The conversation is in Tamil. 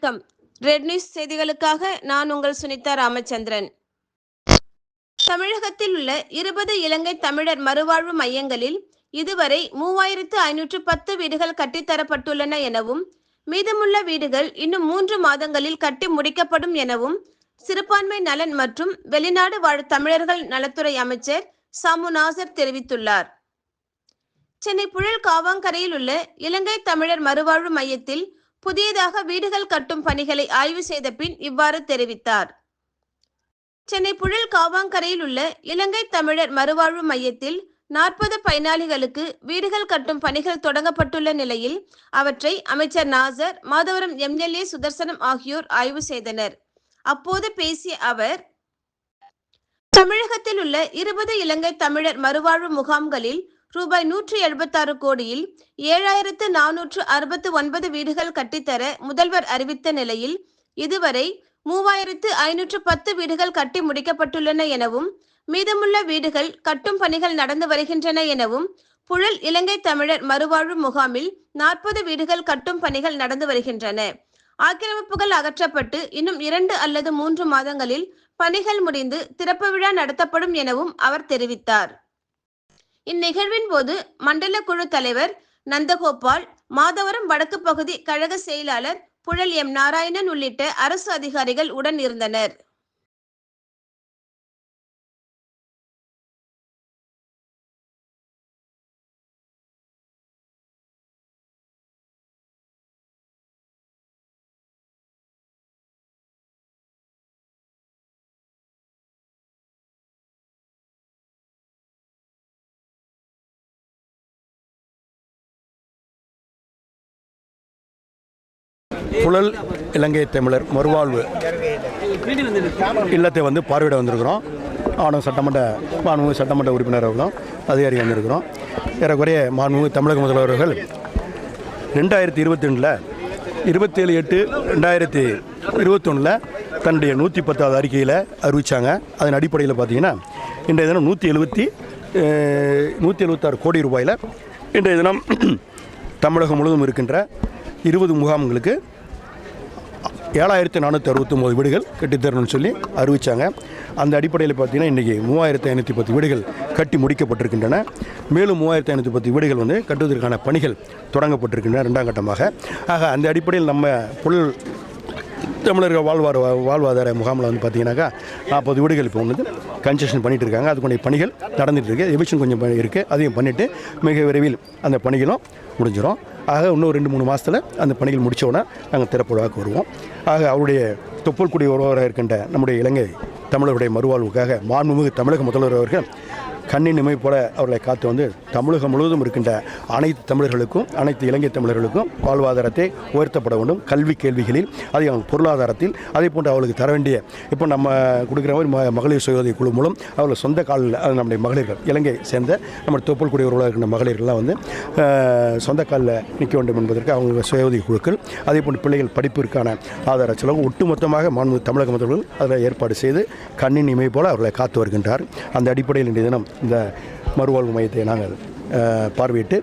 வணக்கம். ரெட் நியூஸ் செய்திகளுக்காக நான் உங்கள் சுனிதா ராமச்சந்திரன். தமிழகத்தில் உள்ள 20 இலங்கை தமிழர் மறுவாழ்வு மையங்களில் இதுவரை 3510 வீடுகள் கட்டித்தரப்பட்டுள்ளன எனவும், மீதமுள்ள வீடுகள் இன்னும் 3 மாதங்களில் கட்டி முடிக்கப்படும் எனவும் சிறுபான்மை நலன் மற்றும் வெளிநாடு வாழ் தமிழர்கள் நலத்துறை அமைச்சர் சாமு நாசர் தெரிவித்துள்ளார். சென்னை புழல் காவாங்கரையில் உள்ள இலங்கை தமிழர் மறுவாழ்வு மையத்தில் புதியதாக வீடுகள் கட்டும் பணிகளை ஆய்வு செய்த பின் இவ்வாறு தெரிவித்தார். சென்னை புழல் காவாங்கரையில் உள்ள இலங்கை தமிழர் மறுவாழ்வு மையத்தில் 40 பயனாளிகளுக்கு வீடுகள் கட்டும் பணிகள் தொடங்கப்பட்டுள்ள நிலையில் அவற்றை அமைச்சர் நாசர், மாதவரம் MLA சுதர்சனம் ஆகியோர் ஆய்வு செய்தனர். அப்போது பேசிய அவர், தமிழகத்தில் உள்ள 20 இலங்கை தமிழர் மறுவாழ்வு முகாம்களில் ரூபாய் 176 கோடியில் 7469 வீடுகள் கட்டித்தர முதல்வர் அறிவித்த நிலையில் இதுவரை 3510 வீடுகள் கட்டி முடிக்கப்பட்டுள்ளன எனவும், மீதமுள்ள வீடுகள் கட்டும் பணிகள் நடந்து வருகின்றன எனவும், புழல் இலங்கை தமிழர் மறுவாழ்வு முகாமில் 40 வீடுகள் கட்டும் பணிகள் நடந்து வருகின்றன. ஆக்கிரமிப்புகள் அகற்றப்பட்டு இன்னும் 2 அல்லது 3 மாதங்களில் பணிகள் முடிந்து திறப்பு விழா நடத்தப்படும் எனவும் அவர் தெரிவித்தார். இந்நிகழ்வின் போது மண்டல குழு தலைவர் நந்தகோபால், மாதவரம் வடக்கு பகுதி கழக செயலாளர் புழல் M. நாராயணன் உள்ளிட்ட அரசு அதிகாரிகள் உடன் இருந்தனர். புழல் இலங்கை தமிழர் மறுவாழ்வு இல்லத்தை பார்வையிட வந்திருக்கிறோம். மாண்புமிகு சட்டமன்ற உறுப்பினர் அவர்களும் அதிகாரி வந்திருக்கிறோம். ஏறக்குறைய மாண்புமிகு தமிழக முதல்வர்கள் 2022 27/8/2021 தன்னுடைய 110வது அறிக்கையில் அறிவித்தாங்க. அதன் அடிப்படையில் பார்த்தீங்கன்னா இன்றைய தினம் 176 கோடி ரூபாயில் இன்றைய தினம் தமிழகம் முழுவதும் இருக்கின்ற 20 முகாம்களுக்கு 7469 வீடுகள் கட்டித்தரணும்னு சொல்லி அறிவித்தாங்க. அந்த அடிப்படையில் பார்த்தீங்கன்னா இன்றைக்கி 3510 வீடுகள் கட்டி முடிக்கப்பட்டிருக்கின்றன. மேலும் 3510 வீடுகள் கட்டுவதற்கான பணிகள் தொடங்கப்பட்டிருக்கின்றன 2ஆம் கட்டமாக. ஆக அந்த அடிப்படையில் நம்ம புழல் தமிழர்கள் வாழ்வாதார முகாமில் பார்த்தீங்கன்னாக்கா 40 வீடுகள் இப்போ கன்ஸ்ட்ரக்ஷன் பண்ணிகிட்டு இருக்காங்க. அதுக்குடைய பணிகள் நடந்துகிட்டு இருக்குது. எவிக்ஷன் கொஞ்சம் இருக்குது, அதையும் பண்ணிவிட்டு மிக விரைவில் அந்த பணிகளும் முடிஞ்சிடும். ஆக இன்னும் 2-3 மாதத்தில் அந்த பணிகள் முடித்தோன்னா நாங்கள் திறப்புழாவுக்கு வருவோம். ஆக அவருடைய தொப்புள்குடி ஒருவராக இருக்கின்ற நம்முடைய இலங்கை தமிழருடைய மறுவாழ்வுக்காக மாண்புமிகு தமிழக முதல்வர் அவர்கள் கண்ணின் இமை போல அவர்களை காத்து தமிழகம் முழுவதும் இருக்கின்ற அனைத்து தமிழர்களுக்கும், அனைத்து இலங்கை தமிழர்களுக்கும் வாழ்வாதாரத்தை உயர்த்தப்பட வேண்டும். கல்வி கேள்விகளில், அதே பொருளாதாரத்தில், அதே போன்று அவர்களுக்கு தர வேண்டிய இப்போ நம்ம கொடுக்குற மாதிரி மகளிர் சுய உதவி குழு மூலம் அவர்கள் சொந்த காலில் நம்முடைய மகளிர்கள், இலங்கை சேர்ந்த நம்ம தொப்புள் குடியுறவுகளாக இருக்கின்ற மகளிர்கள்லாம் சொந்த காலில் நிற்க வேண்டும் என்பதற்கு அவங்க சுய உதவி குழுக்கள், அதே போன்று பிள்ளைகள் படிப்பிற்கான ஆதார செலவு ஒட்டுமொத்தமாக மாண்புமிகு தமிழக முதல்வர்கள் அதில் ஏற்பாடு செய்து கண்ணின் இமை போல அவர்களை காத்து வருகின்றார். அந்த அடிப்படையில் இன்றைய தினம் இந்த மறுவாழ்வு மையத்தை நாங்கள் பார்வையிட்டு